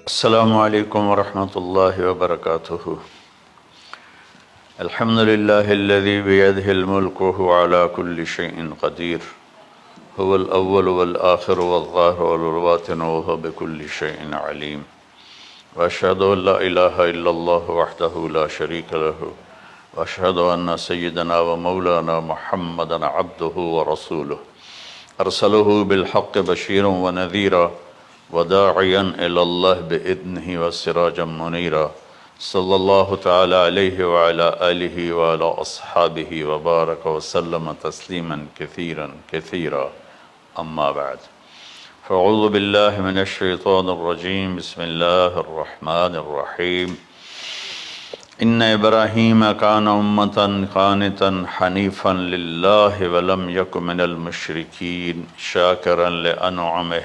السلام علیکم ورحمۃ اللہ وبرکاتہ۔ الحمد للہ الذی بیدہ الملک وهو علی کل شیء قدیر، هو الاول والآخر والظاہر والباطن وهو بكل شیء علیم، واشهد ان لا الہ الا اللہ وحدہ لا شریک لہ، واشهد ان سیدنا ومولانا محمدا عبدہ ورسولہ، ارسلہ بالحق بشیرا ونذیرا وداعیا الی اللہ بإذنہ وسراجا منیرا، صلی اللہ تعالی علیہ وعلی آلہ وعلی اصحابہ وبارک وسلم تسلیما کثیرا کثیرا، اما بعد فاعوذ باللہ من الشیطان الرجیم، بسم اللہ الرحمن الرحیم۔ ان ابراہیم کان امۃ قانتا حنیفا للہ ولم یک من المشرکین شاکرا لانعمہ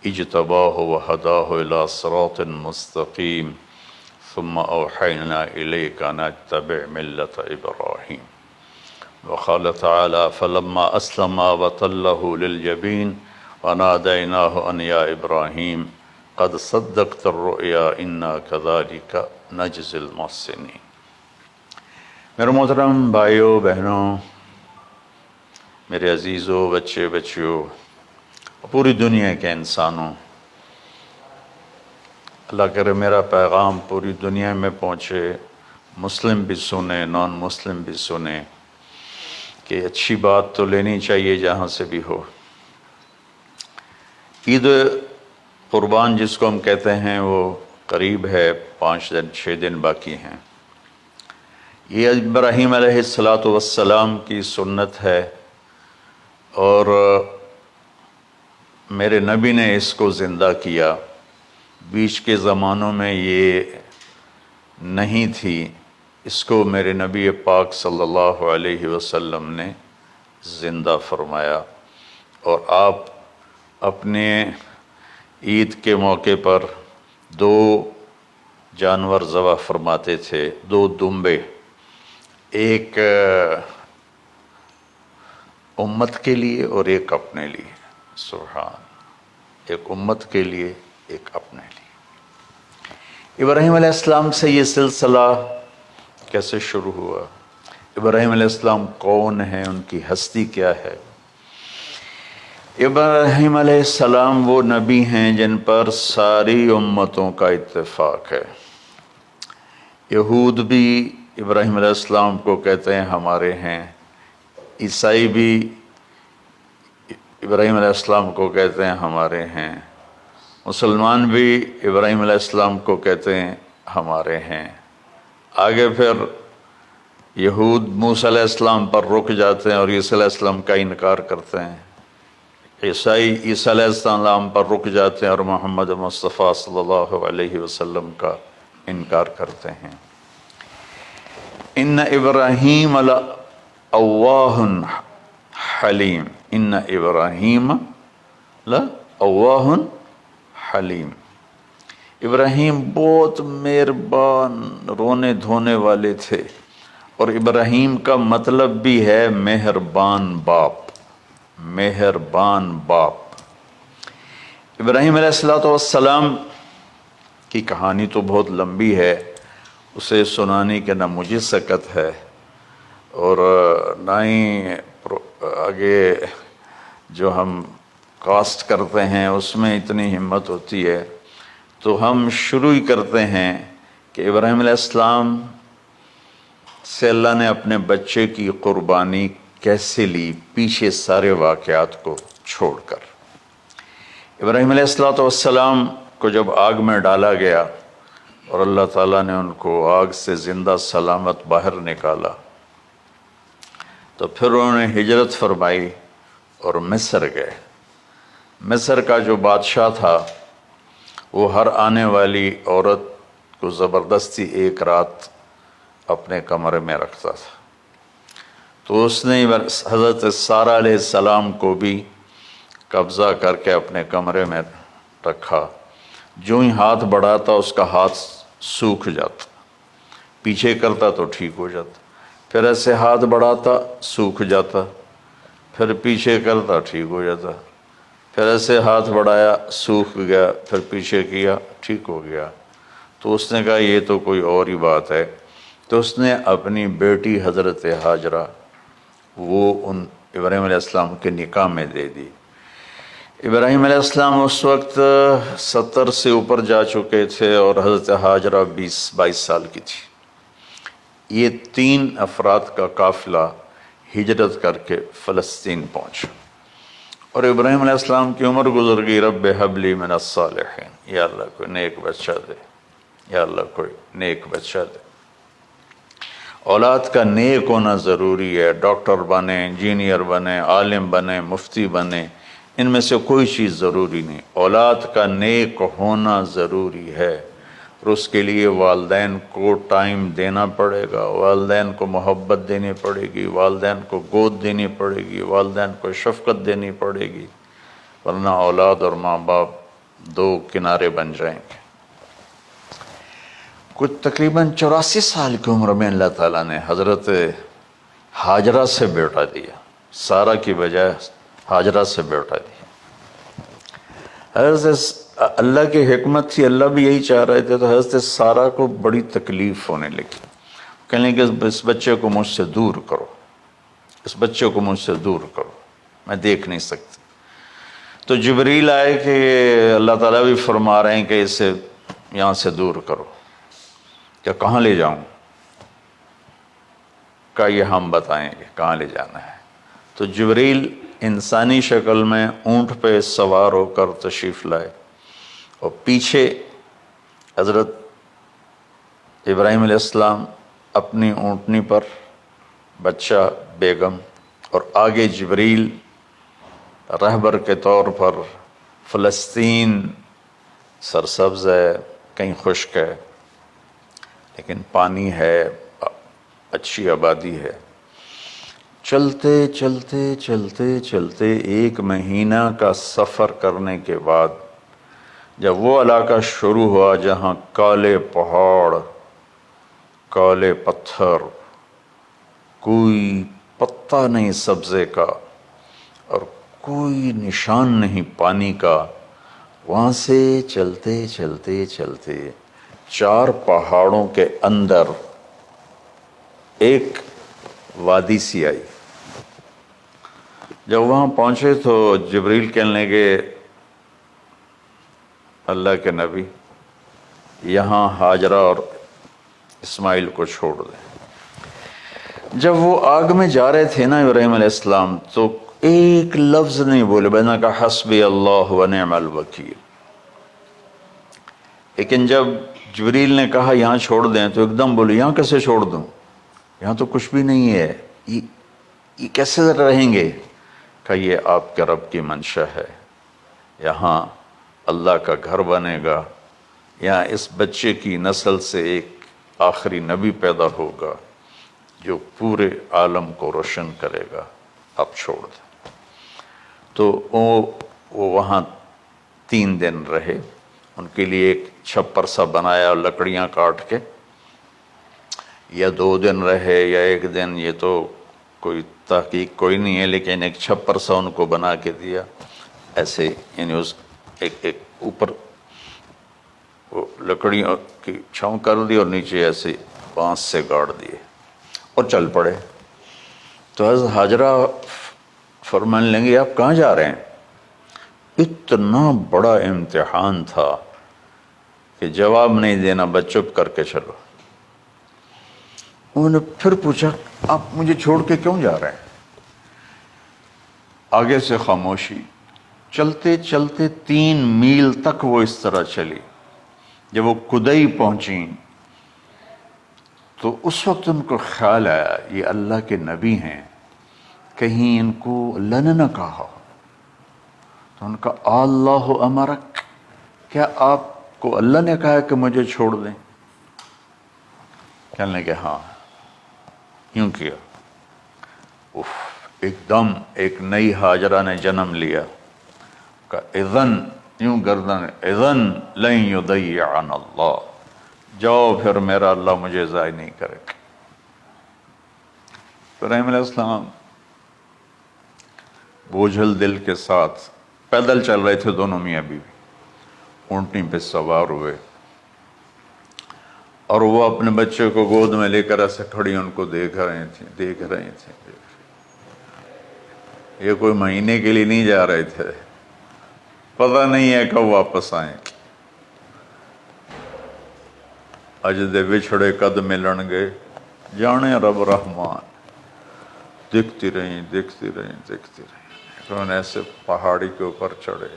اجتباہ وہداہ الی صراط مستقیم، ثم اوحینا الیک ان اتبع ملۃ ابراہیم۔ وقال تعالی فلما اسلم وتلہ للجبین ونادیناہ ان یا ابراہیم قد صدقت الرؤیا انا کذلک نجزی المحسنین۔ میرے محترم بھائیوں بہنوں، میرے عزیزوں، بچے بچیوں، پوری دنیا کے انسانوں، اللہ کرے میرا پیغام پوری دنیا میں پہنچے، مسلم بھی سنیں، نان مسلم بھی سنیں، کہ اچھی بات تو لینی چاہیے جہاں سے بھی ہو۔ عید قربان جس کو ہم کہتے ہیں وہ قریب ہے، 5 دن 6 دن باقی ہیں۔ یہ ابراہیم علیہ السلام کی سنت ہے، اور میرے نبی نے اس کو زندہ کیا۔ بیچ کے زمانوں میں یہ نہیں تھی، اس کو میرے نبی پاک صلی اللہ علیہ وسلم نے زندہ فرمایا، اور آپ اپنے عید کے موقع پر 2 جانور ذبح فرماتے تھے، 2 دمبے، ایک امت کے لیے اور ایک اپنے لیے۔ سبحان، ایک امت کے لیے ایک اپنے لیے۔ ابراہیم علیہ السلام سے یہ سلسلہ کیسے شروع ہوا؟ ابراہیم علیہ السلام کون ہیں، ان کی ہستی کیا ہے؟ ابراہیم علیہ السلام وہ نبی ہیں جن پر ساری امتوں کا اتفاق ہے۔ یہود بھی ابراہیم علیہ السلام کو کہتے ہیں ہمارے ہیں، عیسائی بھی ابراہیم علیہ السلام کو کہتے ہیں ہمارے ہیں، مسلمان بھی ابراہیم علیہ السلام کو کہتے ہیں ہمارے ہیں۔ آگے پھر یہود موسیٰ علیہ السلام پر رک جاتے ہیں اور عیسیٰ علیہ السلام کا انکار کرتے ہیں، عیسائی عیسیٰ علیہ السلام پر رک جاتے ہیں اور محمد مصطفیٰ صلی اللہ علیہ وسلم کا انکار کرتے ہیں۔ ان ابراہیم لأواہ حلیم، ان ابراہیم لأواہ حلیم، ابراہیم بہت مہربان رونے دھونے والے تھے، اور ابراہیم کا مطلب بھی ہے مہربان باپ، مہربان باپ۔ ابراہیم علیہ السلام کی کہانی تو بہت لمبی ہے، اسے سنانے کے نہ مجھے سکت ہے، اور نہ ہی آگے جو ہم کاسٹ کرتے ہیں اس میں اتنی ہمت ہوتی ہے، تو ہم شروع ہی کرتے ہیں کہ ابراہیم علیہ السلام سے اللہ نے اپنے بچے کی قربانی کیسے لی، پیچھے سارے واقعات کو چھوڑ کر۔ ابراہیم علیہ السلام کو جب آگ میں ڈالا گیا اور اللہ تعالیٰ نے ان کو آگ سے زندہ سلامت باہر نکالا، تو پھر انہوں نے ہجرت فرمائی اور مصر گئے۔ مصر کا جو بادشاہ تھا وہ ہر آنے والی عورت کو زبردستی ایک رات اپنے کمرے میں رکھتا تھا، تو اس نے حضرت سارہ علیہ السلام کو بھی قبضہ کر کے اپنے کمرے میں رکھا۔ جو ہی ہاتھ بڑھاتا اس کا ہاتھ سوکھ جاتا، پیچھے کرتا تو ٹھیک ہو جاتا، پھر ایسے ہاتھ بڑھاتا سوکھ جاتا، پھر پیچھے کرتا ٹھیک ہو جاتا، پھر ایسے ہاتھ بڑھایا سوکھ گیا، پھر پیچھے کیا ٹھیک ہو گیا۔ تو اس نے کہا یہ تو کوئی اور ہی بات ہے، تو اس نے اپنی بیٹی حضرت ہاجرہ وہ ان ابراہیم علیہ السلام کے نکاح میں دے دی۔ ابراہیم علیہ السلام اس وقت 70 سے اوپر جا چکے تھے اور حضرت ہاجرہ 22 سال کی تھی۔ یہ 3 افراد کا قافلہ ہجرت کر کے فلسطین پہنچا، اور ابراہیم علیہ السلام کی عمر گزر گئی۔ رب ہب لی من الصالحین، یا اللہ کوئی نیک بچہ دے، یا اللہ کوئی نیک بچہ دے۔ اولاد کا نیک ہونا ضروری ہے، ڈاکٹر بنے، انجینئر بنے، عالم بنے، مفتی بنے، ان میں سے کوئی چیز ضروری نہیں، اولاد کا نیک ہونا ضروری ہے، اور اس کے لیے والدین کو ٹائم دینا پڑے گا، والدین کو محبت دینی پڑے گی، والدین کو گود دینی پڑے گی، والدین کو شفقت دینی پڑے گی، ورنہ اولاد اور ماں باپ 2 کنارے بن جائیں گے۔ کچھ تقریباً 84 سال کی عمر میں اللہ تعالیٰ نے حضرت ہاجرہ سے بیٹا دیا، سارہ کی بجائے ہاجرہ سے بیٹا دیا۔ حضرت اللہ کی حکمت تھی، اللہ بھی یہی چاہ رہے تھے، تو حضرت سارہ کو بڑی تکلیف ہونے لگی، کہنے لگے اس بچے کو مجھ سے دور کرو، اس بچے کو مجھ سے دور کرو، میں دیکھ نہیں سکتی۔ تو جبریل آئے کہ اللہ تعالیٰ بھی فرما رہے ہیں کہ اسے یہاں سے دور کرو، کہ کہاں لے جاؤں؟ کہ یہ ہم بتائیں گے کہاں لے جانا ہے۔ تو جبریل انسانی شکل میں اونٹ پہ سوار ہو کر تشریف لائے، اور پیچھے حضرت ابراہیم علیہ السلام اپنی اونٹنی پر، بچہ بیگم، اور آگے جبریل رہبر کے طور پر۔ فلسطین سرسبز ہے، کہیں خشک ہے، لیکن پانی ہے، اچھی آبادی ہے۔ چلتے چلتے چلتے چلتے 1 مہینہ کا سفر کرنے کے بعد جب وہ علاقہ شروع ہوا جہاں کالے پہاڑ، کالے پتھر، کوئی پتا نہیں سبزے کا اور کوئی نشان نہیں پانی کا، وہاں سے چلتے چلتے چلتے 4 پہاڑوں کے اندر ایک وادی سی آئی۔ جب وہاں پہنچے تو جبریل کہنے لگے اللہ کے نبی یہاں ہاجرہ اور اسماعیل کو چھوڑ دیں۔ جب وہ آگ میں جا رہے تھے نا ابراہیم علیہ السلام، تو ایک لفظ نہیں بولے، بنا کا حسبی اللہ و نعم الوکیل۔ لیکن جب جبریل نے کہا یہاں چھوڑ دیں تو ایک دم بولے یہاں کیسے چھوڑ دوں، یہاں تو کچھ بھی نہیں ہے، یہ کیسے رہیں گے؟ کہ یہ آپ کے رب کی منشا ہے، یہاں اللہ کا گھر بنے گا، یہاں اس بچے کی نسل سے ایک آخری نبی پیدا ہوگا جو پورے عالم کو روشن کرے گا، آپ چھوڑ دیں۔ تو وہ وہاں 3 دن رہے، ان کے لیے ایک چھپر سا بنایا اور لکڑیاں کاٹ کے، یا 2 دن رہے یا 1 دن، یہ تو کوئی تحقیق کوئی نہیں ہے، لیکن ایک چھپر سا ان کو بنا کے دیا ایسے، یعنی اس ایک اوپر وہ لکڑیوں کی چھاؤں کر دی اور نیچے ایسے بانس سے گاڑ دیے اور چل پڑے۔ تو حضرت ہاجرہ فرمانے لگے آپ کہاں جا رہے ہیں؟ اتنا بڑا امتحان تھا کہ جواب نہیں دینا، بس چپ کر کے چلو۔ انہوں نے پھر پوچھا آپ مجھے چھوڑ کے کیوں جا رہے ہیں؟ آگے سے خاموشی۔ چلتے چلتے 3 میل تک وہ اس طرح چلی۔ جب وہ کدئی پہنچیں تو اس وقت ان کو خیال آیا یہ اللہ کے نبی ہیں، کہیں ان کو اللہ نے نہ کہا ہو۔ تو ان کا اللہ امرک، کیا آپ کو اللہ نے کہا کہ مجھے چھوڑ دیں؟ کہنے لگے ہاں، یوں کیا۔ ایک دم ایک نئی ہاجرہ نے جنم لیا کہ اذن، یوں گردن، اذن لن یضیعنا اللہ، جاؤ پھر میرا اللہ مجھے ضائع نہیں کرے گا۔ ابراہیم علیہ السلام بوجھل دل کے ساتھ پیدل چل رہے تھے، دونوں میاں بیوی اونٹنی پہ سوار ہوئے، اور وہ اپنے بچے کو گود میں لے کر ایسے کھڑی ان کو دیکھ رہے تھے۔ یہ کوئی مہینے کے لیے نہیں جا رہے تھے، پتہ نہیں ہے کب واپس آئیں۔ اج دے وچھڑے قد ملن گے، جانے رب رحمان۔ دیکھتی رہیں۔ انہوں ایسے پہاڑی کے اوپر چڑھے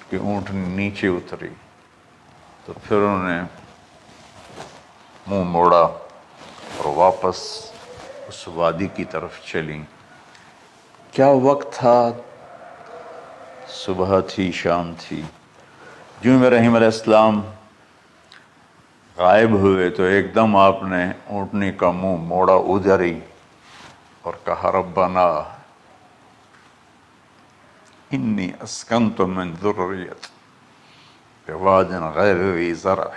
کہ اونٹ نیچے اتری، تو پھر انہوں نے منہ موڑا اور واپس اس وادی کی طرف چلیں۔ کیا وقت تھا، صبح تھی، شام تھی۔ جو ابراہیم علیہ السلام غائب ہوئے تو ایک دم آپ نے اونٹنی کا منہ موڑا ادھر ہی اور کہا ربنا انی اسکنت من ذریت بواد غیر ذی زرع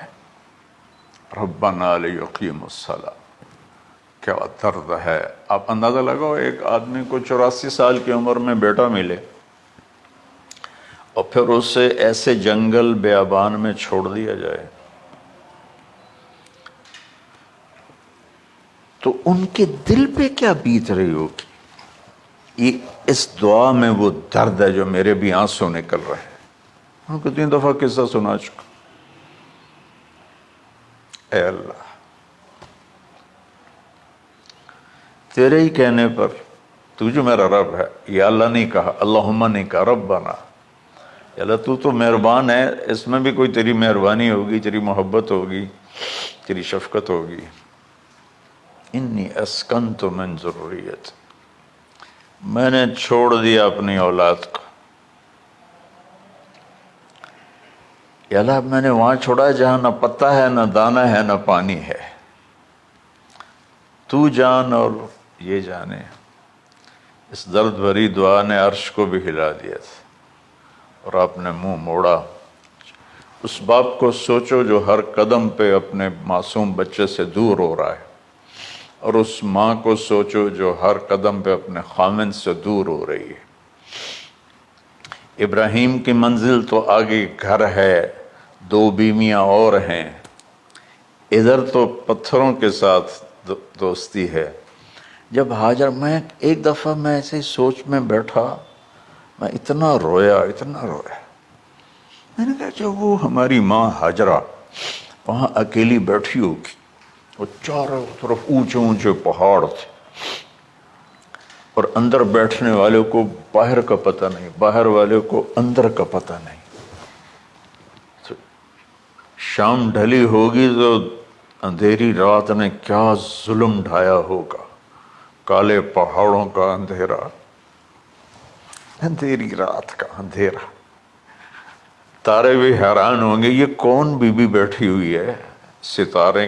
ربنا لیقیموا الصلاۃ۔ کیا درد ہے! آپ اندازہ لگاؤ، ایک آدمی کو 84 سال کی عمر میں بیٹا ملے اور پھر اسے ایسے جنگل بیابان میں چھوڑ دیا جائے، تو ان کے دل پہ کیا بیت رہی ہوگی۔ اس دعا میں وہ درد ہے جو میرے بھی آنسو نکل رہے ہیں۔ ان کو 3 دفعہ قصہ سنا چکا۔ اے اللہ، تیرے ہی کہنے پر، تو جو میرا رب ہے، یا اللہ نہیں کہا، اللہم نہیں کہا، ربنا، یا اللہ تو مہربان ہے، اس میں بھی کوئی تیری مہربانی ہوگی، تیری محبت ہوگی، تیری شفقت ہوگی۔ انی اسکنت من ذریت، میں نے چھوڑ دیا اپنی اولاد کو، یا اللہ میں نے وہاں چھوڑا ہے جہاں نہ پتا ہے، نہ دانا ہے، نہ پانی ہے، تو جان اور یہ جانے۔ اس درد بھری دعا نے عرش کو بھی ہلا دیا تھا، اور آپ نے منہ موڑا۔ اس باپ کو سوچو جو ہر قدم پہ اپنے معصوم بچے سے دور ہو رہا ہے، اور اس ماں کو سوچو جو ہر قدم پہ اپنے خامن سے دور ہو رہی ہے۔ ابراہیم کی منزل تو آگے گھر ہے، 2 بیویاں اور ہیں، ادھر تو پتھروں کے ساتھ دوستی ہے۔ جب ہاجر، میں ایک دفعہ میں ایسے سوچ میں بیٹھا، میں اتنا رویا۔ میں نے کہا جب وہ ہماری ماں ہاجرہ وہاں اکیلی بیٹھی ہوگی، وہ چاروں طرف اونچے اونچے پہاڑ تھے، اور اندر بیٹھنے والوں کو باہر کا پتہ نہیں، باہر والوں کو اندر کا پتہ نہیں۔ تو شام ڈھلی ہوگی تو اندھیری رات نے کیا ظلم ڈھایا ہوگا، کالے پہاڑوں کا اندھیرا، اندھیری رات کا اندھیرا۔ تارے بھی حیران ہوں گے، یہ کون بی بی بیٹھی ہوئی ہے۔ ستارے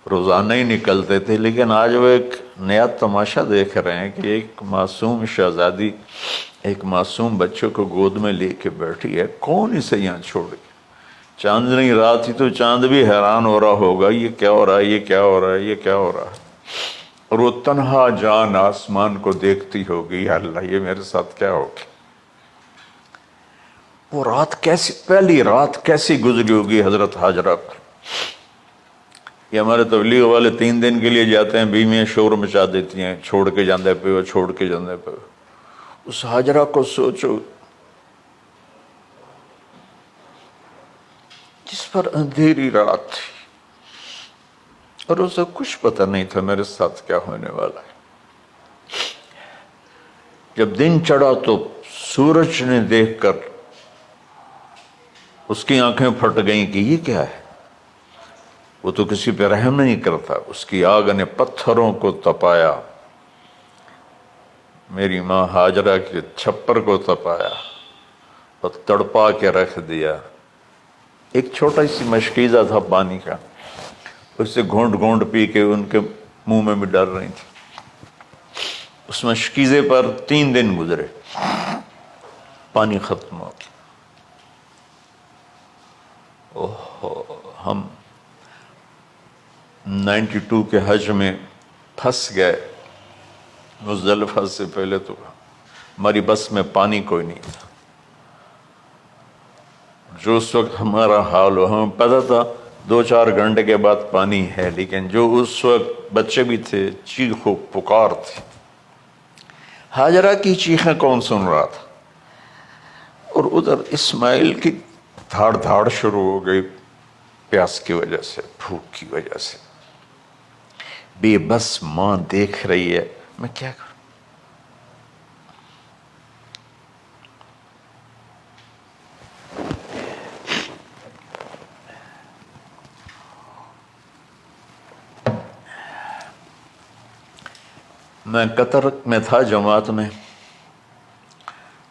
روزانہ ہی نکلتے تھے، لیکن آج وہ ایک نیا تماشا دیکھ رہے ہیں کہ ایک معصوم شہزادی ایک معصوم بچے کو گود میں لے کے بیٹھی ہے، کون اسے یہاں چھوڑے۔ چاندنی رات تھی تو چاند بھی حیران ہو رہا ہوگا، یہ کیا ہو رہا ہے، یہ کیا ہو رہا ہے، یہ کیا ہو رہا ہے۔ اور وہ تنہا جان آسمان کو دیکھتی ہوگی، یا اللہ یہ میرے ساتھ کیا ہوگی۔ وہ رات کیسی، پہلی رات کیسی گزری ہوگی حضرت ہاجرہ پر۔ یہ ہمارے تبلیغ والے 3 دن کے لیے جاتے ہیں، بیویاں شور مچا دیتی ہیں، چھوڑ کے جاندے پہ، چھوڑ کے جاندے پہ۔ اس ہاجرہ کو سوچو جس پر اندھیری رات تھی، اور اسے کچھ پتہ نہیں تھا میرے ساتھ کیا ہونے والا ہے۔ جب دن چڑھا تو سورج نے دیکھ کر اس کی آنکھیں پھٹ گئیں کہ یہ کیا ہے۔ وہ تو کسی پہ رحم نہیں کرتا، اس کی آگ نے پتھروں کو تپایا، میری ماں ہاجرہ کے چھپر کو تپایا اور تڑپا کے رکھ دیا۔ ایک چھوٹا سی مشکیزہ تھا پانی کا، اسے گھونٹ گھونٹ پی کے ان کے منہ میں بھی ڈال رہی تھی۔ اس مشکیزے پر 3 دن گزرے، پانی ختم ہو گیا۔ ہم 92 کے حج میں پھنس گئے مزدلفہ سے پہلے تو ہماری بس میں پانی کوئی نہیں تھا. جو اس وقت ہمارا حال ہو، ہمیں پتہ تھا 2-4 گھنٹے کے بعد پانی ہے، لیکن جو اس وقت بچے بھی تھے، چیخ و پکار تھی. ہاجرہ کی چیخیں کون سن رہا تھا؟ اور ادھر اسماعیل کی دھاڑ دھاڑ شروع ہو گئی، پیاس کی وجہ سے، بھوک کی وجہ سے. بے بس ماں دیکھ رہی ہے، میں کیا کروں؟ میں قطر میں تھا جماعت میں،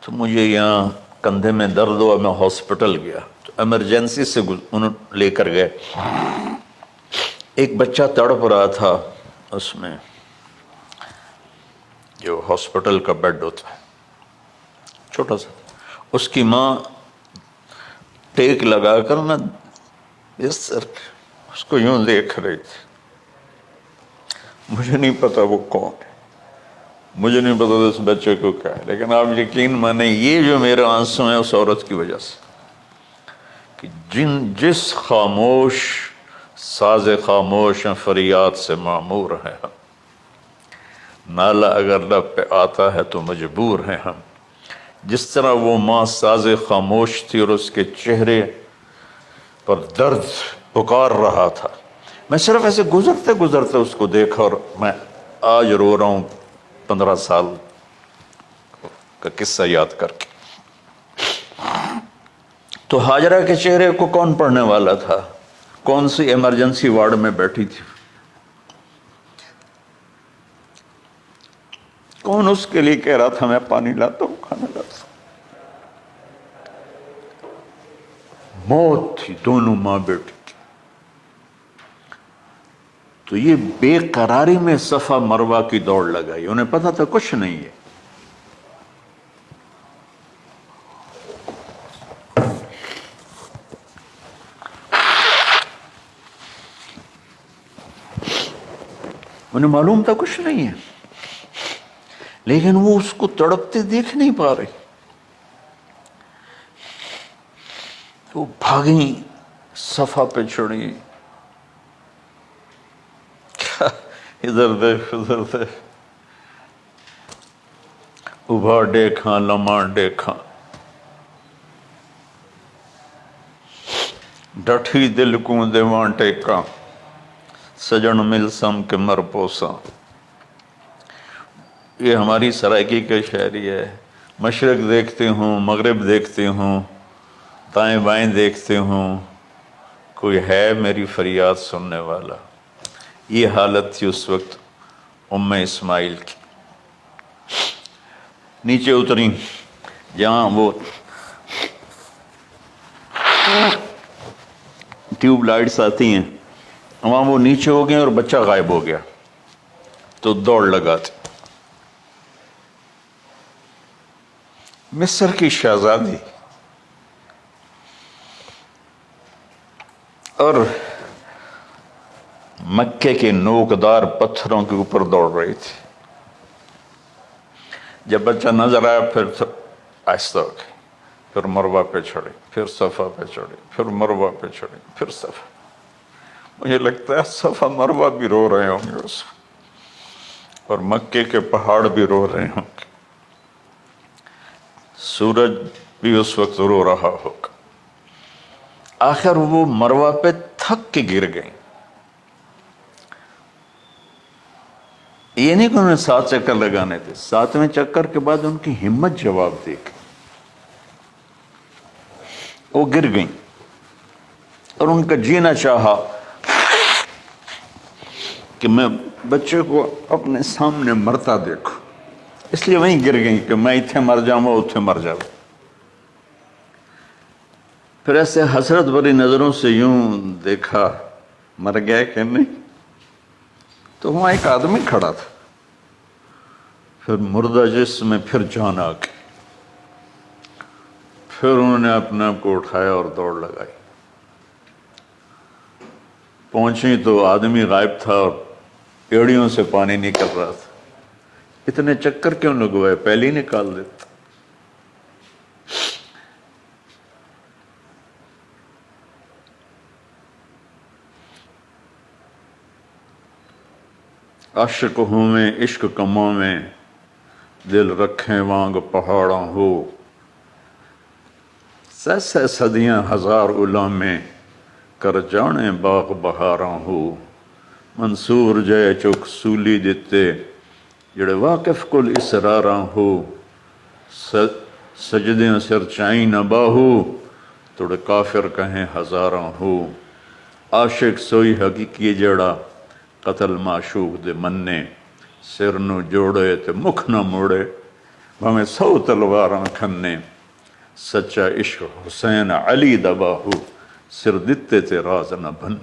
تو مجھے یہاں کندھے میں درد ہوا، میں ہاسپٹل گیا تو ایمرجنسی سے انہوں لے کر گئے. ایک بچہ تڑپ رہا تھا، اس میں جو ہاسپٹل کا بیڈ ہوتا ہے چھوٹا سا، اس کی ماں ٹیک لگا کر نا اس کو یوں دیکھ رہی تھی. مجھے نہیں پتا وہ کون ہے، مجھے نہیں پتا اس بچے کو کیا ہے، لیکن آپ یقین مانیں یہ جو میرے آنسو ہیں اس عورت کی وجہ سے، کہ جس خاموش ساز خاموش فریاد سے معمور ہیں ہم، نالہ اگر لب پہ آتا ہے تو مجبور ہیں ہم. جس طرح وہ ماں ساز خاموش تھی اور اس کے چہرے پر درد پکار رہا تھا، میں صرف ایسے گزرتے گزرتے اس کو دیکھا اور میں آج رو رہا ہوں 15 سال کا قصہ یاد کر کے. تو ہاجرہ کے چہرے کو کون پڑھنے والا تھا؟ کون سی ایمرجنسی وارڈ میں بیٹھی تھی؟ کون اس کے لیے کہہ رہا تھا میں پانی لاتا ہوں، کھانا لاتا ہوں؟ موت تھی دونوں ماں بیٹی کی. تو یہ بے قراری میں صفا مروہ کی دوڑ لگائی، انہیں پتا تھا کچھ نہیں ہے. انہیں معلوم تھا کچھ نہیں ہے، لیکن وہ اس کو تڑپتے دیکھ نہیں پا رہے. وہ بھاگیں، صفا پہ چڑھی، ادھر دیکھ ادھر دیکھ، ابھا دیکھاں لمحہ دیکھاں، ڈٹھی دل کو دیواں ٹیکاں، سجن مل سم کے مر پوساں. یہ ہماری سرائکی کا شاعری ہے. مشرق دیکھتے ہوں، مغرب دیکھتے ہوں، دائیں بائیں دیکھتے ہوں، کوئی ہے میری فریاد سننے والا. یہ حالت تھی اس وقت ام اسماعیل کی. نیچے اتری جہاں وہ ٹیوب لائٹس آتی ہیں، وہاں وہ نیچے ہو گئے اور بچہ غائب ہو گیا. تو دوڑ لگاتے. مصر کی شہزادی اور مکے کے نوکدار پتھروں کے اوپر دوڑ رہی تھی. جب بچہ نظر آیا پھر آہستہ ہو گئی، پھر مروہ پہ چڑھی، پھر صفا پہ چڑھی، پھر مروہ پہ چڑھی، پھر صفا. مجھے لگتا ہے صفا مروہ بھی رو رہے ہوں گے اس وقت، اور مکے کے پہاڑ بھی رو رہے ہوں گے، سورج بھی اس وقت رو رہا ہوگا. آخر وہ مروہ پہ تھک کے گر گئیں. یہ نہیں کہ انہوں نے 7 چکر لگانے تھے، 7ویں چکر کے بعد ان کی ہمت جواب دے گئی، وہ گر گئیں اور ان کا جینا چاہا کہ میں بچے کو اپنے سامنے مرتا دیکھوں، اس لیے وہیں گر گئیں کہ میں اتنے مر جاؤں وہ اتنے مر جاؤں. پھر ایسے حسرت بھری نظروں سے یوں دیکھا مر گیا کہ نہیں، تو وہاں ایک آدمی کھڑا تھا. پھر مردہ جسم میں پھر جان آ گئی. پھر انہوں نے اپنے آپ کو اٹھایا اور دوڑ لگائی. پہنچی تو آدمی غائب تھا اور ایڑیوں سے پانی نکل رہا تھا. اتنے چکر کیوں لگوائے، پہلے ہی نکال دیتا۔ عاشق ہوں میں عشق کماں میں، دل رکھیں وانگ پہاڑاں ہو، سہ صدیاں ہزار علامے، کر جانے باغ بہاراں ہو۔ منصور جے چک سولی دیتے، جڑے واقف کل اسراراں ہو، سجدیں سر چائیں نہ باہو، توڑے کافر کہیں ہزاراں ہو۔ عاشق سوئی حقیقی جڑا، قتل معشوق دے مننے، سر نو جوڑے تے مکھ نہ موڑے، بھامیں 100 تلواراں کھنے۔ سچا عشق حسین علی دا باہو، سر دتے تے راز نہ بن۔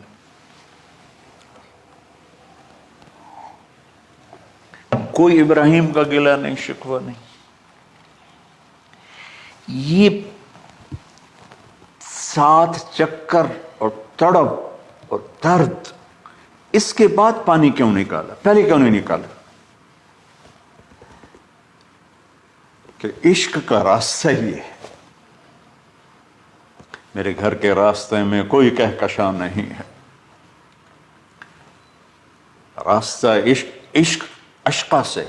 کوئی ابراہیم کا گلہ نہیں، شکوہ نہیں۔ یہ 7 چکر اور تڑپ اور درد، اس کے بعد پانی کیوں نکالا، پہلے کیوں نہیں نکالا؟ کہ عشق کا راستہ یہ ہے۔ میرے گھر کے راستے میں کوئی کہکشاں نہیں ہے، راستہ عشق اشقا سے۔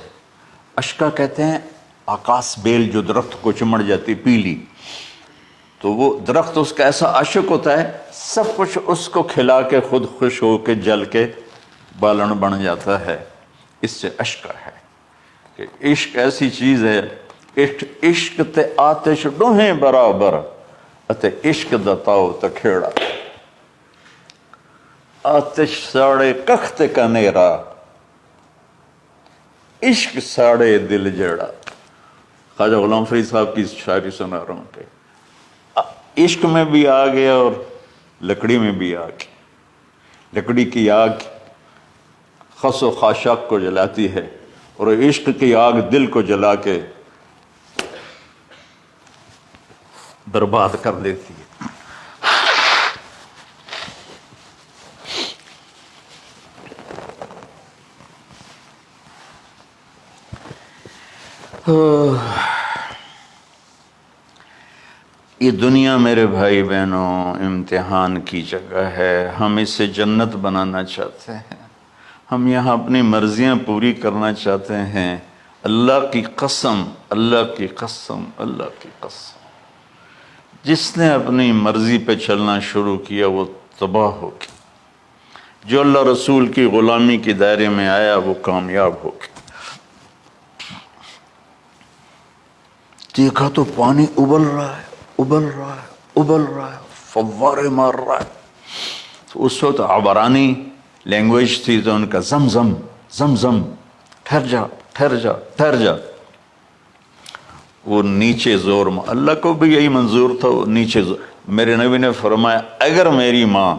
اشقا کہتے ہیں آکاس بیل جو درخت کو چمڑ جاتی پیلی، تو وہ درخت اس کا ایسا عاشق ہوتا ہے، سب کچھ اس کو کھلا کے خود خوش ہو کے جل کے بالن بن جاتا ہے۔ اس سے اشقا ہے کہ عشق ایسی چیز ہے، عشق تے آتش ڈوہیں برابر، اتے عشق دا تاؤ تے کھیڑا، آتش ساڑے کخت کا نیرا، عشق ساڑے دل جڑا۔ خواجہ غلام فرید صاحب کی شاعری سنا رہا ہوں کہ عشق میں بھی آ گیا اور لکڑی میں بھی آ گیا۔ لکڑی کی آگ خس و خاشاک کو جلاتی ہے، اور عشق کی آگ دل کو جلا کے برباد کر دیتی ہے۔ یہ دنیا میرے بھائی بہنوں امتحان کی جگہ ہے۔ ہم اسے جنت بنانا چاہتے ہیں، ہم یہاں اپنی مرضیاں پوری کرنا چاہتے ہیں۔ اللہ کی قسم، اللہ کی قسم، اللہ کی قسم، جس نے اپنی مرضی پہ چلنا شروع کیا وہ تباہ ہو گیا۔ جو اللہ رسول کی غلامی کے دائرے میں آیا وہ کامیاب ہو گیا۔ دیکھا تو پانی ابل رہا ہے، ابل رہا ہے، ابل رہا ہے، فوارے مار رہا ہے۔ تو اس وقت عبرانی لینگویج تھی، تو ان کا زمزم زمزم، ٹھہر جا ٹھہر جا ٹھہر جا۔ وہ نیچے زور، اللہ کو بھی یہی منظور تھا، وہ نیچے زور۔ میرے نبی نے فرمایا اگر میری ماں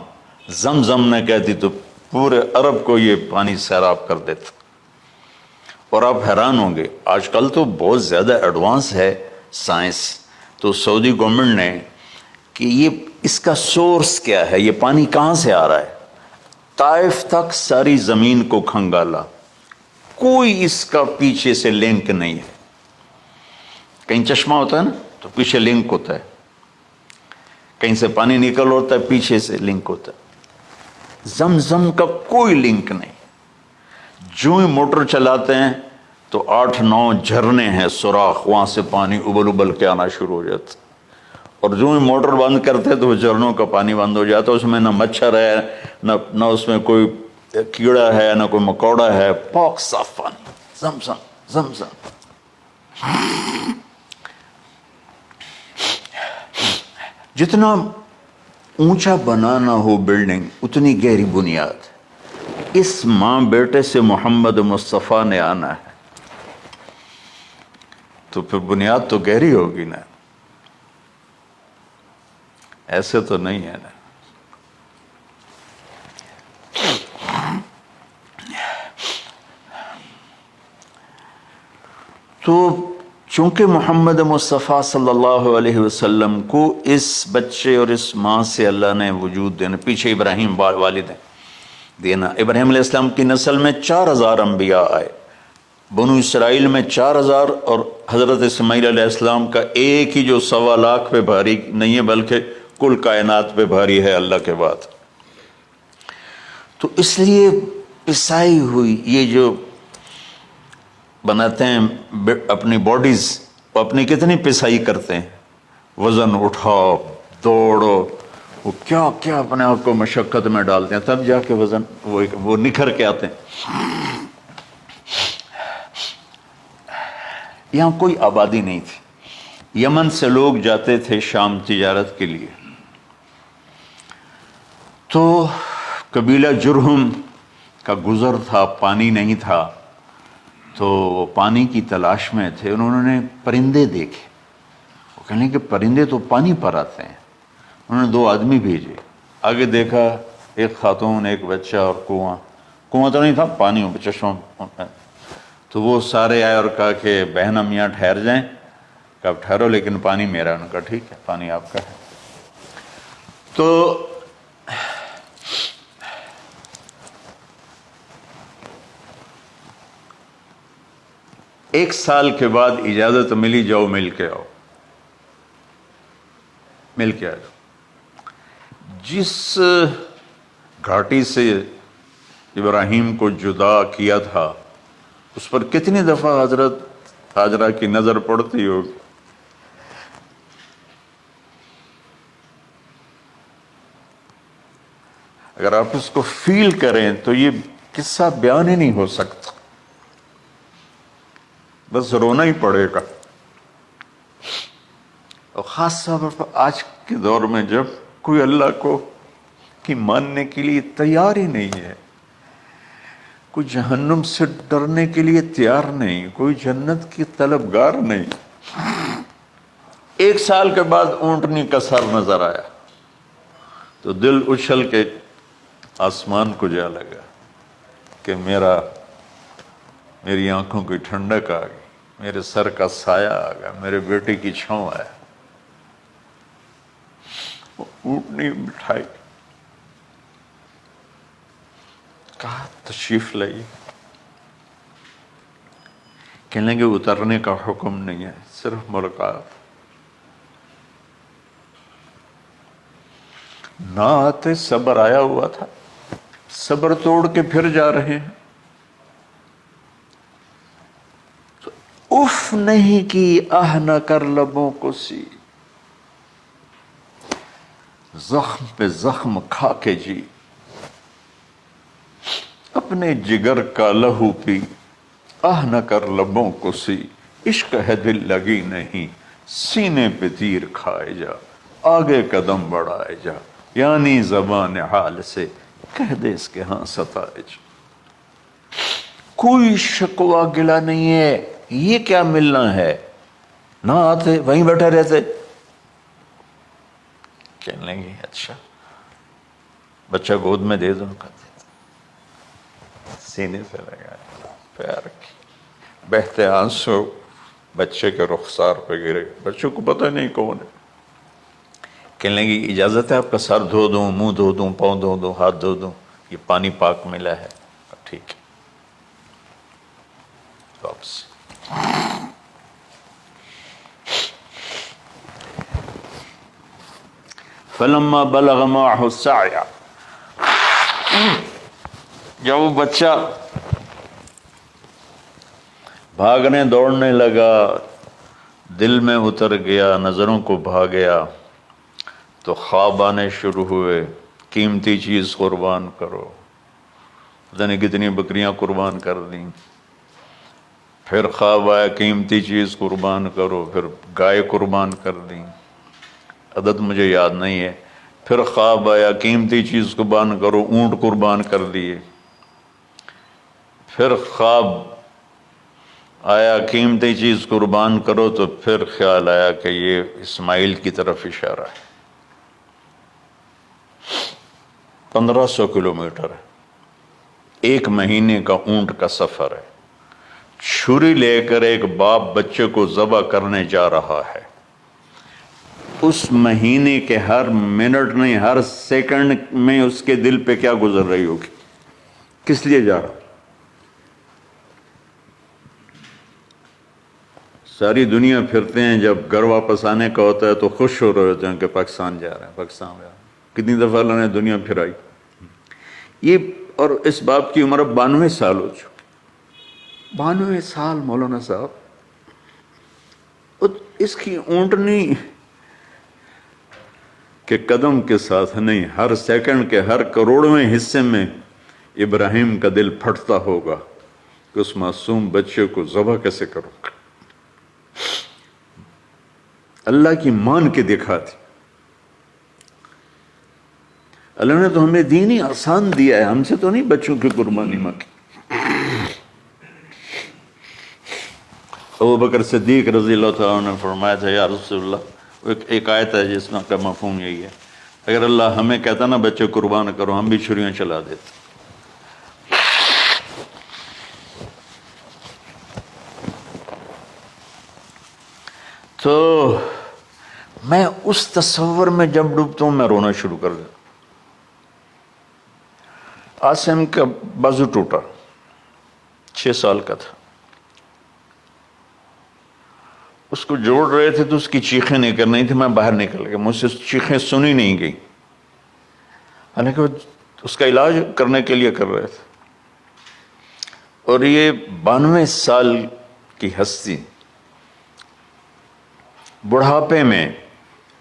زمزم نہ کہتی تو پورے عرب کو یہ پانی سیراب کر دیتا۔ اور آپ حیران ہوں گے، آج کل تو بہت زیادہ ایڈوانس ہے سائنس، تو سعودی گورنمنٹ نے کہ یہ اس کا سورس کیا ہے، یہ پانی کہاں سے آ رہا ہے، طائف تک ساری زمین کو کھنگالا، کوئی اس کا پیچھے سے لنک نہیں ہے۔ کہیں چشمہ ہوتا ہے نا تو پیچھے لنک ہوتا ہے، کہیں سے پانی نکل ہوتا ہے پیچھے سے لنک ہوتا ہے۔ زمزم کا کوئی لنک نہیں۔ جو ہی موٹر چلاتے ہیں تو 8-9 جھرنے ہیں، سوراخ، وہاں سے پانی ابل ابل کے آنا شروع ہو جاتا، اور جو ہی موٹر بند کرتے تو وہ جھرنوں کا پانی بند ہو جاتا۔ اس میں نہ مچھر ہے، نہ اس میں کوئی کیڑا ہے، نہ کوئی مکوڑا ہے، پاک صاف پانی، زمزم زمزم۔ جتنا اونچا بنانا ہو بلڈنگ اتنی گہری بنیاد۔ اس ماں بیٹے سے محمد مصطفیٰ نے آنا ہے تو پھر بنیاد تو گہری ہوگی نا، ایسے تو نہیں ہے نا۔ تو چونکہ محمد مصطفیٰ صلی اللہ علیہ وسلم کو اس بچے اور اس ماں سے اللہ نے وجود دینا، پیچھے ابراہیم والد دینا، ابراہیم علیہ السلام کی نسل میں 4000 انبیاء آئے، بنو اسرائیل میں 4000 اور حضرت اسماعیل علیہ السلام کا ایک ہی جو 1.25 لاکھ پہ بھاری نہیں ہے بلکہ کل کائنات پہ بھاری ہے اللہ کے بعد. تو اس لیے پسائی ہوئی یہ جو بناتے ہیں اپنی باڈیز، وہ اپنی کتنی پسائی کرتے ہیں، وزن اٹھاؤ دوڑو، وہ کیا کیا اپنے آپ کو مشقت میں ڈالتے ہیں، تب جا کے وزن وہ نکھر کے آتے ہیں. یہاں کوئی آبادی نہیں تھی. یمن سے لوگ جاتے تھے شام تجارت کے لیے. تو قبیلہ جرہم کا گزر تھا، پانی نہیں تھا، تو وہ پانی کی تلاش میں تھے. انہوں نے پرندے دیکھے، وہ کہنے کہ پرندے تو پانی پر آتے ہیں. انہوں نے 2 آدمی بھیجے. آگے دیکھا ایک خاتون، ایک بچہ اور کنواں تو نہیں تھا، پانی چشمہ. تو وہ سارے آئے اور کہا کہ بہن ہم یہاں ٹھہر جائیں. کہ اب ٹھہرو لیکن پانی میرا. انہوں نے کہا ٹھیک ہے پانی آپ کا ہے. تو ایک سال کے بعد اجازت ملی، جاؤ مل کے آؤ. مل کے آ جاؤ. جس گھاٹی سے ابراہیم کو جدا کیا تھا اس پر کتنی دفعہ حضرت ہاجرہ کی نظر پڑتی ہوگی. اگر آپ اس کو فیل کریں تو یہ قصہ بیان ہی نہیں ہو سکتا، بس رونا ہی پڑے گا. اور خاص طور پر آج کے دور میں جب کوئی اللہ کو کی ماننے کے لیے تیار ہی نہیں ہے، کوئی جہنم سے ڈرنے کے لیے تیار نہیں، کوئی جنت کی طلبگار نہیں. 1 سال کے بعد اونٹنی کا سر نظر آیا تو دل اچھل کے آسمان کو جا لگا کہ میری آنکھوں کی ٹھنڈک آ گئی، میرے سر کا سایہ آ گیا، میرے بیٹے کی چھاؤں آیا. وہ اونٹنی بٹھائی، کہا تشریف لائیے. کہنے لگے اترنے کا حکم نہیں ہے، صرف ملاقات. نہ آتے صبر آیا ہوا تھا، صبر توڑ کے پھر جا رہے ہیں. اف نہیں کی آہ نہ کر لبوں کو سی، زخم پہ زخم کھا کے جی. اپنے جگر کا لہو پی، آہ نہ کر لبوں کو سی. عشق ہے دل لگی نہیں، سینے پہ تیر کھائے جا. آگے قدم بڑھائے جا، یعنی زبان حال سے کہہ دے اس کے ہاں ستائے جا. کوئی شکوہ گلا نہیں ہے، یہ کیا ملنا ہے. نہ آتے وہیں بیٹھے رہتے. کہنے لگے اچھا بچہ گود میں دے دو. سینے سے لگا پیار کی، بہتے آنسو بچے کے رخسار پہ گرے. بچوں کو پتہ نہیں کون ہے. کہنے لگی اجازت ہے آپ کا سر دھو دوں، منہ دھو دوں، پاؤں دھو دوں، ہاتھ دھو دوں، یہ پانی پاک ملا ہے. ٹھیک ہے واپس. فلما بلغ معه السعي، جب وہ بچہ بھاگنے دوڑنے لگا، دل میں اتر گیا، نظروں کو بھا گیا، تو خواب آنے شروع ہوئے. قیمتی چیز قربان کرو، پتہ نہیں کتنی بکریاں قربان کر دیں. پھر خواب آیا قیمتی چیز قربان کرو، پھر گائے قربان کر دیں، عدد مجھے یاد نہیں ہے. پھر خواب آیا قیمتی چیز قربان کرو، اونٹ قربان کر دیے. پھر خواب آیا قیمتی چیز قربان کرو، تو پھر خیال آیا کہ یہ اسماعیل کی طرف اشارہ ہے. 1500 کلومیٹر ہے، 1 مہینے کا اونٹ کا سفر ہے. چھری لے کر ایک باپ بچے کو ذبح کرنے جا رہا ہے. اس مہینے کے ہر منٹ نہیں، ہر سیکنڈ میں اس کے دل پہ کیا گزر رہی ہوگی، کس لیے جا رہا. ساری دنیا پھرتے ہیں، جب گھر واپس آنے کا ہوتا ہے تو خوش ہو رہے ہوتے ہیں کہ پاکستان جا رہے ہیں، پاکستان جا رہے ہیں۔ کتنی دفعہ اللہ نے دنیا پھرائی یہ، اور اس باپ کی عمر اب 92 سال ہو چکی، 92 سال مولانا صاحب، اور اس کی اونٹنی کے قدم کے ساتھ نہیں، ہر سیکنڈ کے ہر کروڑویں حصے میں ابراہیم کا دل پھٹتا ہوگا کہ اس معصوم بچے کو ذبح کیسے کروں۔ اللہ کی مان کے دکھا دی۔ اللہ نے تو ہمیں دین ہی آسان دیا ہے، ہم سے تو نہیں بچوں کی قربانی مانگی۔ ابو بکر صدیق رضی اللہ تعالیٰ عنہ نے فرمایا تھا، یا رسول اللہ، ایک آیت ہے جس کا مفہوم یہی ہے، اگر اللہ ہمیں کہتا نا بچے قربان کرو، ہم بھی چھریاں چلا دیتے۔ تو میں اس تصور میں جب ڈوبتا ہوں میں رونا شروع کر دیتا۔ عاصم کا بازو ٹوٹا، 6 سال کا تھا، اس کو جوڑ رہے تھے تو اس کی چیخیں نہیں کر رہی تھی، میں باہر نکل گیا، مجھ سے چیخیں سنی نہیں گئی، حالانکہ اس کا علاج کرنے کے لیے کر رہے تھے۔ اور یہ 92 سال کی ہستی بڑھاپے میں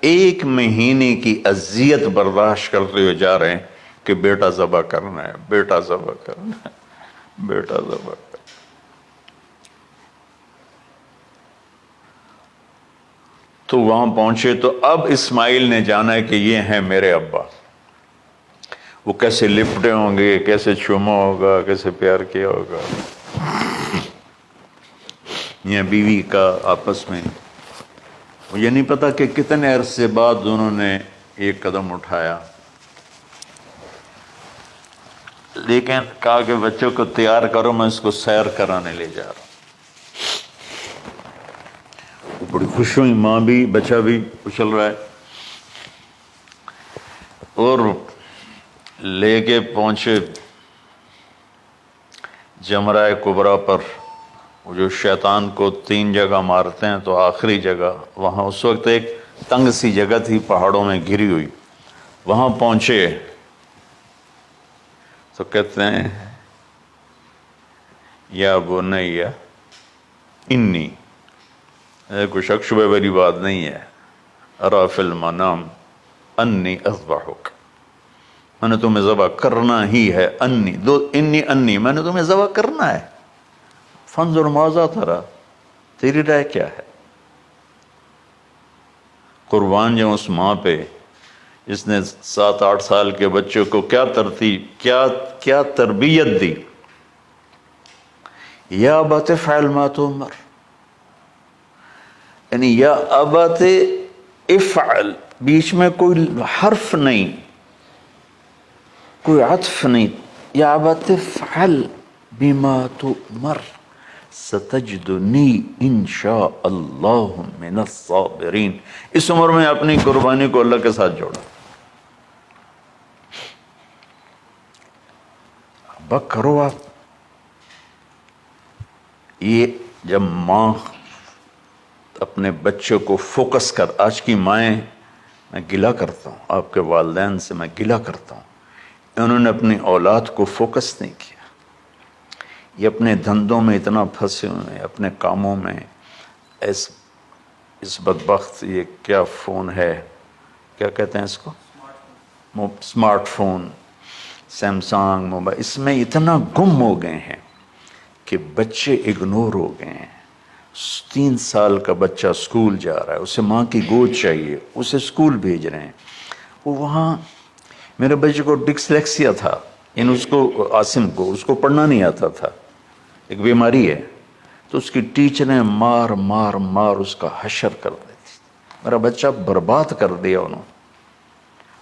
1 مہینے کی اذیت برداشت کرتے ہوئے جا رہے ہیں کہ بیٹا ذبح کرنا ہے، بیٹا ذبح کرنا ہے، بیٹا ذبح کرنا ہے۔ تو وہاں پہنچے تو اب اسماعیل نے جانا ہے کہ یہ ہیں میرے ابا، وہ کیسے لپٹے ہوں گے، کیسے چوما ہوگا، کیسے پیار کیا ہوگا، یہ بیوی کا آپس میں۔ مجھے نہیں پتا کہ کتنے عرصے بعد انہوں نے ایک قدم اٹھایا، لیکن کہا کہ بچوں کو تیار کرو، میں اس کو سیر کرانے لے جا رہا ہوں۔ بڑی خوش ہوئی، ماں بھی بچہ بھی اچھل رہا ہے، اور لے کے پہنچے جمرہ کبریٰ پر، وہ جو شیطان کو 3 جگہ مارتے ہیں، تو آخری جگہ وہاں اس وقت ایک تنگ سی جگہ تھی پہاڑوں میں گھری ہوئی، وہاں پہنچے تو کہتے ہیں یا بنی انی، کوئی شک شبہ والی بات نہیں ہے، ارا فی المنام انی اذبحک، میں نے تمہیں ذبح کرنا ہی ہے، انی میں نے تمہیں ذبح کرنا ہے، فانظر ماذا تری، تیری رائے کیا ہے؟ قربان جاؤں اس ماں پہ جس نے 7-8 سال کے بچوں کو کیا تربیت دی۔ یا ابت افعل ما تؤمر، یعنی یا ابت افعل، بیچ میں کوئی حرف نہیں، کوئی عطف نہیں، یا ابت افعل بما تؤمر ستجدنی انشاء اللہ من الصابرین۔ اس عمر میں اپنی قربانی کو اللہ کے ساتھ جوڑا، اب کرو آپ۔ یہ جب ماں اپنے بچوں کو فوکس کر، آج کی مائیں، میں گلہ کرتا ہوں آپ کے والدین سے، میں گلہ کرتا ہوں، انہوں نے اپنی اولاد کو فوکس نہیں کیا، یہ اپنے دھندوں میں اتنا پھنسے ہوئے ہیں، اپنے کاموں میں، اس بدبخت یہ کیا فون ہے، کیا کہتے ہیں اس کو، اسمارٹ فون، سیمسنگ موبائل، اس میں اتنا گم ہو گئے ہیں کہ بچے اگنور ہو گئے ہیں۔ 3 سال کا بچہ اسکول جا رہا ہے، اسے ماں کی گود چاہیے، اسے اسکول بھیج رہے ہیں، وہ وہاں، میرے بچے کو ڈسلیکسیا تھا، یعنی اس کو، عاصم کو، اس کو پڑھنا نہیں آتا تھا، ایک بیماری ہے، تو اس کی ٹیچریں مار مار مار اس کا حشر کر دیتی، میرا بچہ برباد کر دیا انہوں نے۔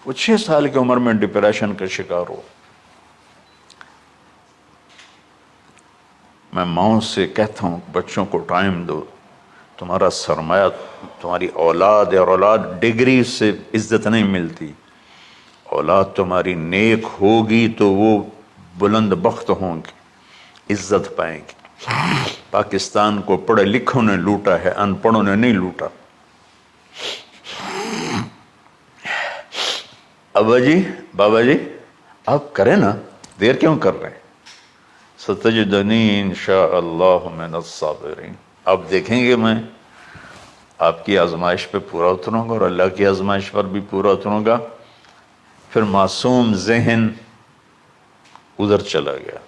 وہ 6 سال کی عمر میں ڈپریشن کا شکار ہو۔ میں ماؤں سے کہتا ہوں بچوں کو ٹائم دو، تمہارا سرمایہ تمہاری اولاد ہے، اور اولاد ڈگری سے عزت نہیں ملتی، اولاد تمہاری نیک ہوگی تو وہ بلند بخت ہوں گی، عزت پائیں گی۔ پاکستان کو پڑھے لکھوں نے لوٹا ہے، ان پڑھوں نے نہیں لوٹا۔ ابا جی، بابا جی، آپ کریں نا، دیر کیوں کر رہے ہیں؟ ستجدنی انشاءاللہ من الصابرین، آپ دیکھیں گے میں آپ کی آزمائش پہ پورا اتروں گا اور اللہ کی آزمائش پر بھی پورا اتروں گا۔ پھر معصوم ذہن ادھر چلا گیا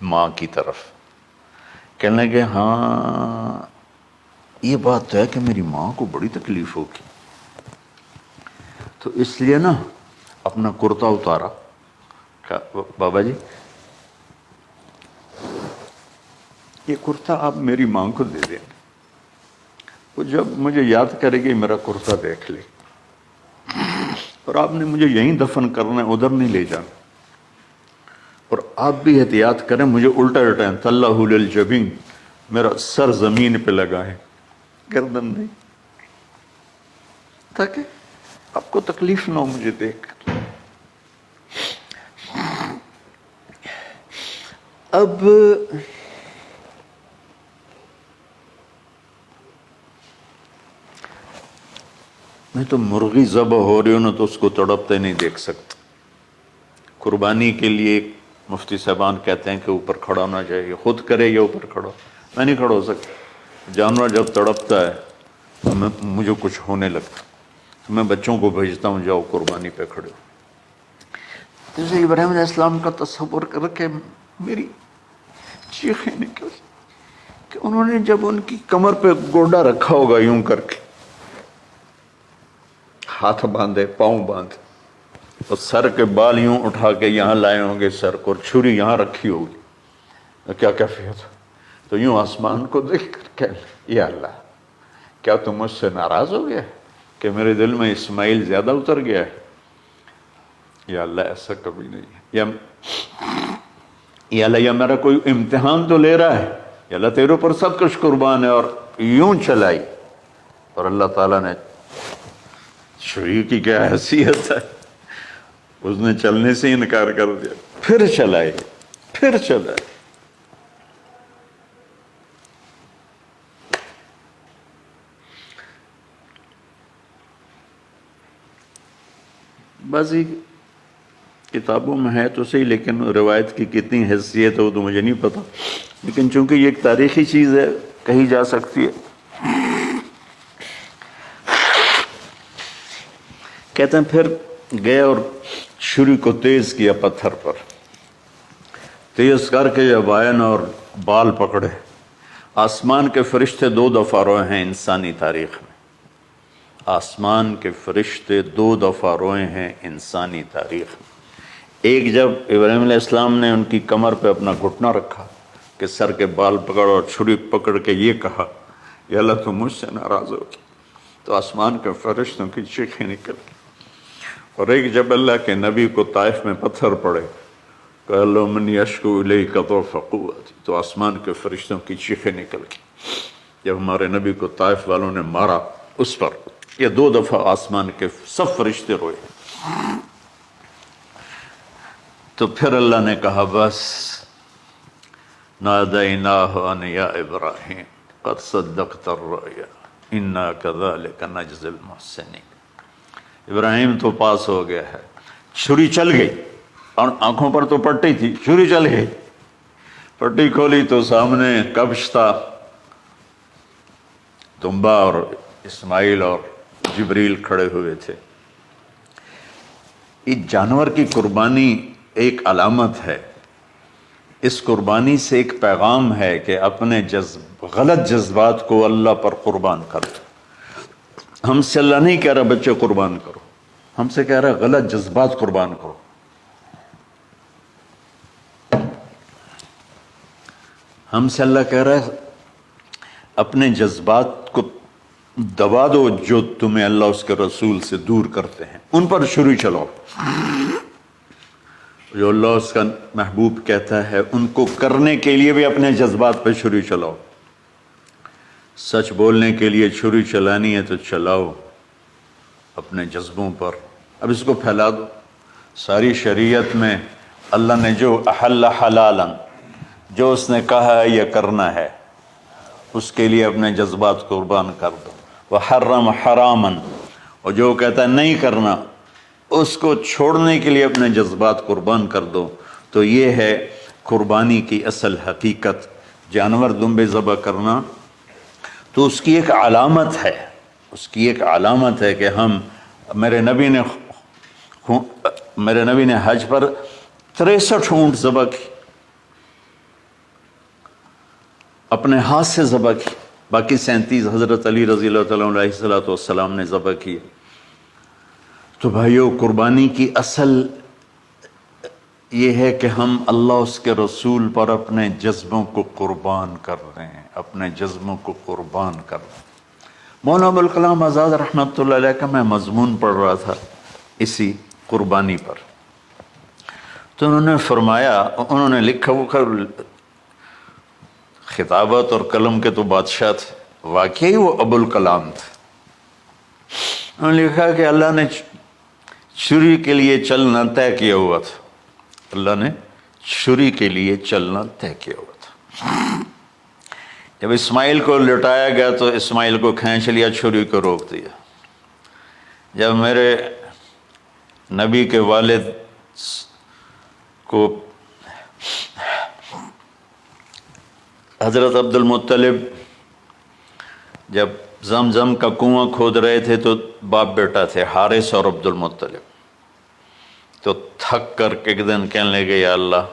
ماں کی طرف، کہنے لگے ہاں یہ بات تو ہے کہ میری ماں کو بڑی تکلیف ہوگی، تو اس لیے نا اپنا کرتا اتارا، کہا بابا جی یہ کرتا آپ میری ماں کو دے دیں، وہ جب مجھے یاد کرے گی میرا کرتا دیکھ لے، اور آپ نے مجھے یہیں دفن کرنا ہے، ادھر نہیں لے جانا، اور آپ بھی احتیاط کریں، مجھے الٹا الٹائیں، طلّہ للجبین، میرا سر زمین پہ لگا ہے، گردن نہیں، تاکہ آپ کو تکلیف نہ ہو مجھے دیکھ کر۔ اب میں تو مرغی ذبح ہو رہی ہوں نا تو اس کو تڑپتے نہیں دیکھ سکتا۔ قربانی کے لیے مفتی صاحبان کہتے ہیں کہ اوپر کھڑا ہونا چاہیے، خود کرے یا اوپر کھڑا، میں نہیں کھڑا ہو سکتا۔ جانور جب تڑپتا ہے تو مجھے کچھ ہونے لگتا، تو میں بچوں کو بھیجتا ہوں جاؤ قربانی پہ کھڑے ہو۔ جیسے ابراہیم علیہ السلام کا تصور کر کے میری چیخیں نکل کہ انہوں نے جب ان کی کمر پہ گوڈا رکھا ہوگا یوں کر کے، ہاتھ باندھے، پاؤں باندھے، اور سر کے بال یوں اٹھا کے یہاں لائے ہوں گے سر کو، اور چھری یہاں رکھی ہوگی، کیا کیفیت ہو؟ تو یوں آسمان کو دیکھ کر کہ یا اللہ کیا تم مجھ سے ناراض ہو گیا کہ میرے دل میں اسماعیل زیادہ اتر گیا ہے؟ یا اللہ ایسا کبھی نہیں ہے، یا اللہ یہ میرا کوئی امتحان تو لے رہا ہے، یا اللہ تیرے پر سب کچھ قربان ہے، اور یوں چلائی، اور اللہ تعالیٰ نے چھری کی کیا حیثیت ہے، اس نے چلنے سے انکار کر دیا، پھر چلائے، پھر چلائے۔ بعضی کتابوں میں ہے تو صحیح، لیکن روایت کی کتنی حیثیت ہے وہ تو مجھے نہیں پتا، لیکن چونکہ یہ ایک تاریخی چیز ہے کہی جا سکتی ہے۔ کہتے ہیں پھر گئے اور چھری کو تیز کیا پتھر پر، تیز کر کے جب آئے نا اور بال پکڑے، آسمان کے فرشتے 2 دفعہ روئے ہیں انسانی تاریخ میں، آسمان کے فرشتے 2 دفعہ روئے ہیں انسانی تاریخ میں۔ ایک جب ابراہیم علیہ السلام نے ان کی کمر پہ اپنا گھٹنا رکھا کہ سر کے بال پکڑ اور چھری پکڑ کے یہ کہا یا اللہ تم مجھ سے ناراض ہو، تو آسمان کے فرشتوں کی چیخیں نکل گئی۔ اور ایک جب اللہ کے نبی کو طائف میں پتھر پڑے کہ اللہ من یشکو الیک ضعف قوتی، تو آسمان کے فرشتوں کی چیخیں نکل گئی جب ہمارے نبی کو طائف والوں نے مارا اس پر۔ یہ 2 دفعہ آسمان کے سب فرشتے روئے۔ تو پھر اللہ نے کہا بس، نادیناہ ان یا ابراہیم قد صدقت الرؤیا انا کذلک نجزی المحسنین، ابراہیم تو پاس ہو گیا ہے، چھری چل گئی، اور آنکھوں پر تو پٹی تھی، چھری چل گئی، پٹی کھولی تو سامنے کبش تھا، دمبا اور اسماعیل اور جبریل کھڑے ہوئے تھے۔ اس جانور کی قربانی ایک علامت ہے، اس قربانی سے ایک پیغام ہے کہ اپنے غلط جذبات کو اللہ پر قربان کرو۔ ہم سے اللہ نہیں کہہ رہا بچے قربان کرو، ہم سے کہہ رہا غلط جذبات قربان کرو۔ ہم سے اللہ کہہ رہا ہے اپنے جذبات کو دبا دو جو تمہیں اللہ اس کے رسول سے دور کرتے ہیں، ان پر چھری چلاؤ۔ جو اللہ اس کا محبوب کہتا ہے ان کو کرنے کے لیے بھی اپنے جذبات پہ چھری چلاؤ۔ سچ بولنے کے لیے چھری چلانی ہے تو چلاؤ اپنے جذبوں پر، اب اس کو پھیلا دو۔ ساری شریعت میں اللہ نے جو احل حلالا، جو اس نے کہا ہے یہ کرنا ہے اس کے لیے اپنے جذبات قربان کر دو، وحرم حراما، اور جو کہتا ہے نہیں کرنا اس کو چھوڑنے کے لیے اپنے جذبات قربان کر دو۔ تو یہ ہے قربانی کی اصل حقیقت۔ جانور دمبے ذبح کرنا تو اس کی ایک علامت ہے، اس کی ایک علامت ہے کہ ہم میرے نبی نے حج پر 63 اونٹ ذبح کی، اپنے ہاتھ سے ذبح کی، باقی 37 حضرت علی رضی اللہ تعالیٰ علیہ السلام نے ذبح کیے۔ تو بھائیو، قربانی کی اصل یہ ہے کہ ہم اللہ اس کے رسول پر اپنے جذبوں کو قربان کر رہے ہیں، اپنے جذبوں کو قربان کر رہے ہیں۔ مولانا ابوالکلام آزاد رحمۃ اللہ علیہ کا میں مضمون پڑھ رہا تھا اسی قربانی پر، تو انہوں نے فرمایا، انہوں نے لکھا، وہ خطابت اور قلم کے تو بادشاہ تھے، واقعی وہ ابوالکلام تھے۔ انہوں نے لکھا کہ اللہ نے چھری کے لیے چلنا طے کیا ہوا تھا، اللہ نے چھری کے لیے چلنا طے کیا ہوا تھا۔ جب اسماعیل کو لٹایا گیا تو اسماعیل کو کھینچ لیا، چھری کو روک دیا۔ جب میرے نبی کے والد کو حضرت عبد المطلب جب زمزم کا کنواں کھود رہے تھے تو باپ بیٹا تھے، حارث اور عبد المطلب، تو تھک کر کے ایک دن کہنے لگے، یا اللہ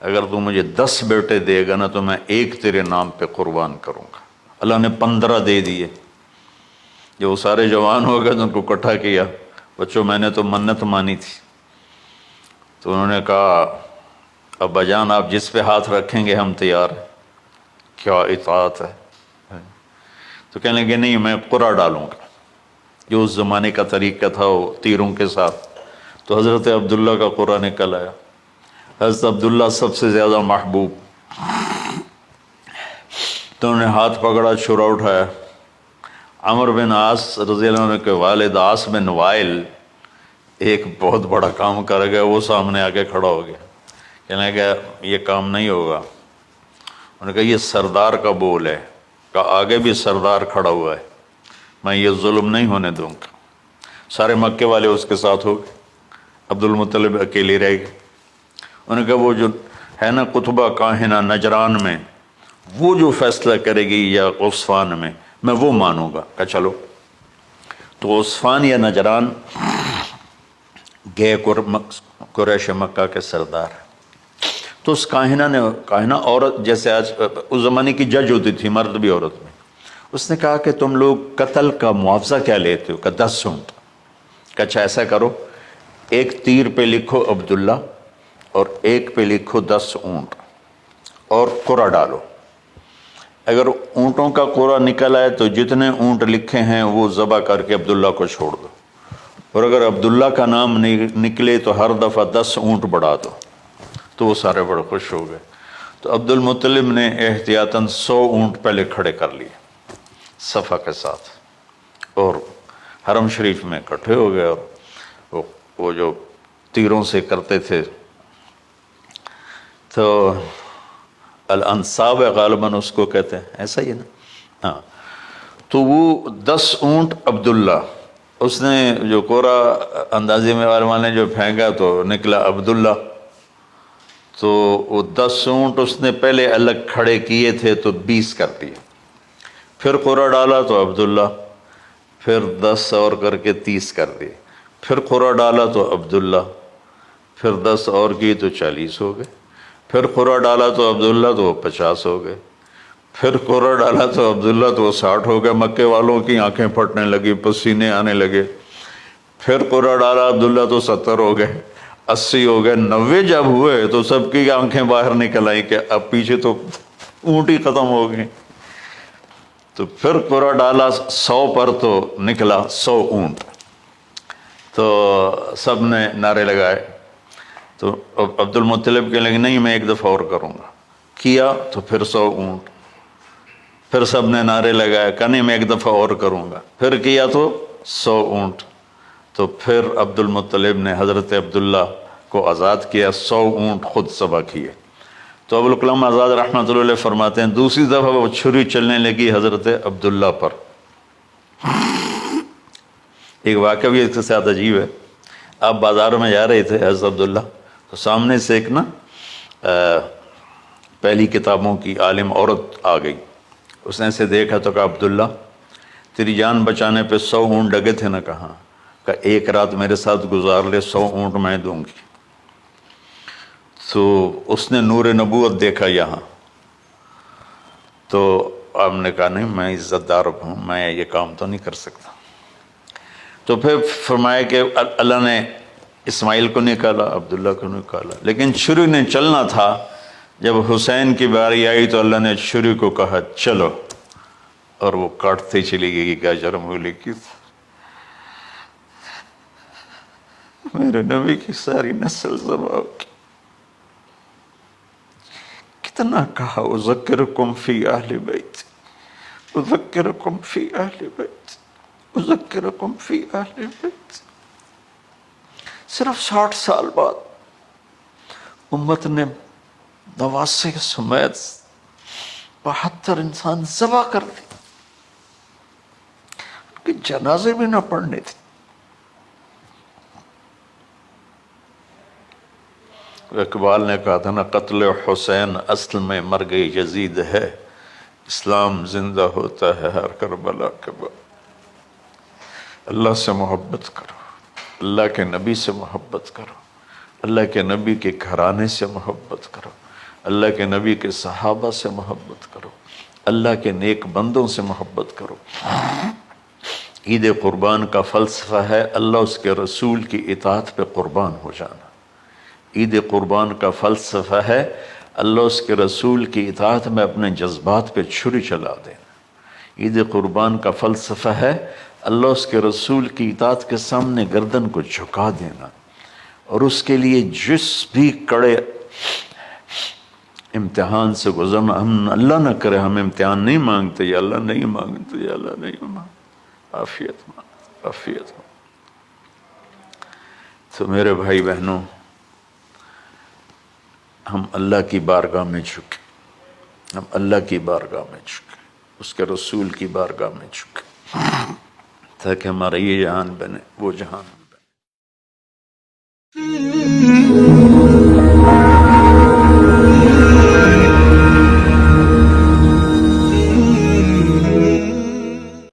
اگر تو مجھے 10 بیٹے دے گا نا تو میں ایک تیرے نام پہ قربان کروں گا۔ اللہ نے 15 دے دیے۔ جب وہ سارے جوان ہو گئے تو ان کو اکٹھا کیا، بچوں میں نے تو منت مانی تھی۔ تو انہوں نے کہا، ابا جان آپ جس پہ ہاتھ رکھیں گے ہم تیار ہیں، کیا اطاعت ہے۔ تو کہنے لگے نہیں، میں قرعہ ڈالوں گا، جو اس زمانے کا طریقہ تھا وہ تیروں کے ساتھ۔ تو حضرت عبداللہ کا قرعہ نکل آیا۔ حضرت عبداللہ سب سے زیادہ محبوب، تو انہوں نے ہاتھ پکڑا، چھرا اٹھایا۔ عمر بن عاص رضی اللہ عنہ کے والد عاص بن وائل ایک بہت بڑا کام کر گئے، وہ سامنے آ کے کھڑا ہو گیا، کہنے لگا یہ کام نہیں ہوگا۔ انہوں نے کہا یہ سردار کا بول ہے، کہا آگے بھی سردار کھڑا ہوا ہے، میں یہ ظلم نہیں ہونے دوں گا۔ سارے مکے والے اس کے ساتھ ہو گئے، عبد المطلب اکیلے رہ گئے۔ انہوں نے کہا وہ جو ہے نا قطبہ کاہنہ نجران میں، وہ جو فیصلہ کرے گی یا عصفان میں وہ مانوں گا۔ کہا چلو۔ تو عصفان یا نجران گئے قریش مکہ کے سردار۔ تو اس کاہنہ عورت، جیسے آج اس زمانے کی جج ہوتی تھی، مرد بھی عورت میں، اس نے کہا کہ تم لوگ قتل کا معاوضہ کیا لیتے ہو؟ کہ 10 اونٹ۔ کہ اچھا ایسا کرو، ایک تیر پہ لکھو عبداللہ اور ایک پہ لکھو 10 اونٹ اور قرعہ ڈالو۔ اگر اونٹوں کا قرعہ نکل آئے تو جتنے اونٹ لکھے ہیں وہ ذبح کر کے عبداللہ کو چھوڑ دو، اور اگر عبداللہ کا نام نکلے تو ہر دفعہ 10 اونٹ بڑھا دو۔ تو وہ سارے بڑے خوش ہو گئے۔ تو عبد المطلب نے احتیاطاً 100 اونٹ پہلے کھڑے کر لیے صفا کے ساتھ، اور حرم شریف میں اکٹھے ہو گئے، اور وہ جو تیروں سے کرتے تھے تو الانصاب غالباً اس کو کہتے ہیں، ایسا ہی ہے نا؟ ہاں۔ تو وہ 10 اونٹ عبداللہ، اس نے جو کوڑا اندازے میں والے نے جو پھینکا تو نکلا عبداللہ۔ تو وہ 10 اونٹ اس نے پہلے الگ کھڑے کیے تھے تو 20 کر دیے، پھر قرعہ ڈالا تو عبداللہ، پھر 10 اور کر کے 30 کر دیے، پھر قرعہ ڈالا تو عبداللہ، پھر 10 اور کی تو 40 ہو گئے، پھر قرعہ ڈالا تو عبداللہ تو 50 ہو گئے، پھر قرعہ ڈالا تو عبداللہ تو 60 ہو گئے۔ مکے والوں کی آنکھیں پھٹنے لگی، پسینے آنے لگے۔ پھر قرعہ ڈالا عبداللہ تو 70 ہو گئے، 80 ہو گئے، 90 جب ہوئے تو سب کی آنکھیں باہر نکل آئیں کہ اب پیچھے تو اونٹ ہی ختم ہو گئے۔ تو پھر قرعہ ڈالا 100 پر تو نکلا 100 اونٹ۔ تو سب نے نعرے لگائے، تو عبد المطلب کہنے لگے نہیں میں ایک دفعہ اور کروں گا، کیا تو پھر 100 اونٹ، پھر سب نے نعرے لگائے، کہ نہیں میں ایک دفعہ اور کروں گا، پھر کیا تو 100 اونٹ۔ تو پھر عبد المطلب نے حضرت عبداللہ کو آزاد کیا، 100 اونٹ خود ذبح کیے۔ تو ابوالکلام آزاد رحمۃ اللہ علیہ فرماتے ہیں دوسری دفعہ وہ چھری چلنے لگی حضرت عبداللہ پر۔ ایک واقعہ بھی اس کے ساتھ عجیب ہے۔ آپ بازار میں جا رہے تھے حضرت عبداللہ، تو سامنے سے ایک نا پہلی کتابوں کی عالم عورت آ گئی۔ اس نے اسے دیکھا تو کہا عبداللہ تیری جان بچانے پہ 100 اونٹ ڈگے تھے نا؟ کہاں؟ کہ ایک رات میرے ساتھ گزار لے 100 اونٹ میں دوں گی۔ تو اس نے نور نبوت دیکھا یہاں، تو آپ نے کہا نہیں میں عزت دار ہوں، میں یہ کام تو نہیں کر سکتا۔ تو پھر فرمایا کہ اللہ نے اسماعیل کو نکالا، عبداللہ کو نکالا، لیکن چھری نے چلنا تھا۔ جب حسین کی باری آئی تو اللہ نے چھری کو کہا چلو، اور وہ کاٹتے چلی گئی کہ کیا جرم ہولی کی میرے نبی کی ساری نسل ذبح کی۔ کتنا کہا اذکرکم فی اہل بیت، اذکرکم فی اہل بیت، اذکرکم فی اہل بیت۔ صرف 60 سال بعد امت نے 89 سمیت 72 انسان ذبح کر دی، کہ جنازے بھی نہ پڑھنے تھے۔ اقبال نے کہا تھا نا قتل حسین اصل میں مرگ یزید ہے، اسلام زندہ ہوتا ہے ہر کربلا کے بعد۔ اللہ سے محبت کرو، اللہ کے نبی سے محبت کرو، اللہ کے نبی کے گھرانے سے محبت کرو، اللہ کے نبی کے صحابہ سے محبت کرو، اللہ کے نیک بندوں سے محبت کرو۔ عید قربان کا فلسفہ ہے اللہ اس کے رسول کی اطاعت پہ قربان ہو جانا۔ عید قربان کا فلسفہ ہے اللہ اس کے رسول کی اطاعت میں اپنے جذبات پہ چھری چلا دینا۔ عید قربان کا فلسفہ ہے اللہ اس کے رسول کی اطاعت کے سامنے گردن کو جھکا دینا، اور اس کے لیے جس بھی کڑے امتحان سے گزرنا۔ ہم اللہ نہ کرے ہم امتحان نہیں مانگتے، یا اللہ نہیں مانگتے، یا اللہ نہیں مانگتے، عافیت مانگ، عافیت مانگ۔ تو میرے بھائی بہنوں، ہم اللہ کی بارگاہ میں جھکے، ہم اللہ کی بارگاہ میں جھکے، اس کے رسول کی بارگاہ میں جھکے، تاکہ ہمارا یہ جہان بنے وہ جہان بنے۔